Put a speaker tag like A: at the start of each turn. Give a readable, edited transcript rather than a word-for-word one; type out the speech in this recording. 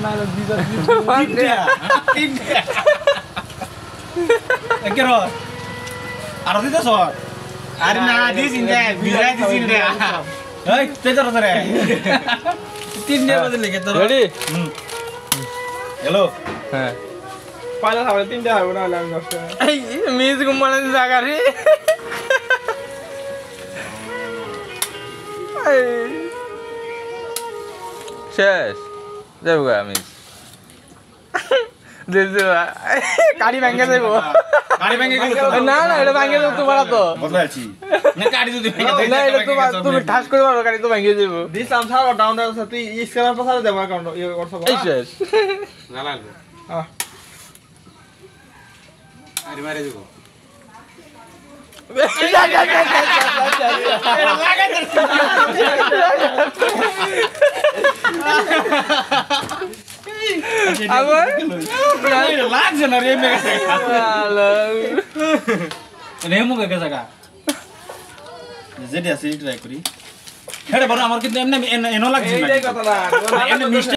A: না দিদা
B: একে র আর দিতে সর আরে না দিস ইন্দে বিলাই দিস ইন্দে এই তেজর ধরে তিনটে বাজে লেগে তোর
A: রেডি
B: হ্যালো
A: হ্যাঁ
C: পালা খাবে তিনটা হবে না আমি নষ্ট
A: এই মিস ঘুমানোর জায়গা রে শেষ যাবো আমি গাড়ি ভেঙে দেবো
B: গাড়ি ভেঙে গেল
A: না না এটা ভেঙে দেবো তোমার তো
B: বদলাছি না গাড়ি যদি ভেঙে দেয়
A: না এটা তুমি ঠাস করে মারো গাড়ি তো ভেঙে দেবো
C: দিলাম ছাড় ডাউন ডাউন তুই স্ক্যানার পাশে দেব অ্যাকাউন্ট ইয়ে করছ
A: এই শেষ
B: জানালবো
C: হ্যাঁ
B: আরে মারে দেবো
A: আবার
B: লাগছে না রে মেগা রেমু কে জায়গা যেটা আছে ট্রাই করি হেডে বড় আমার কিন্তু এমনি এনো লাগছে না
C: এইটাই কথা না
B: এমনি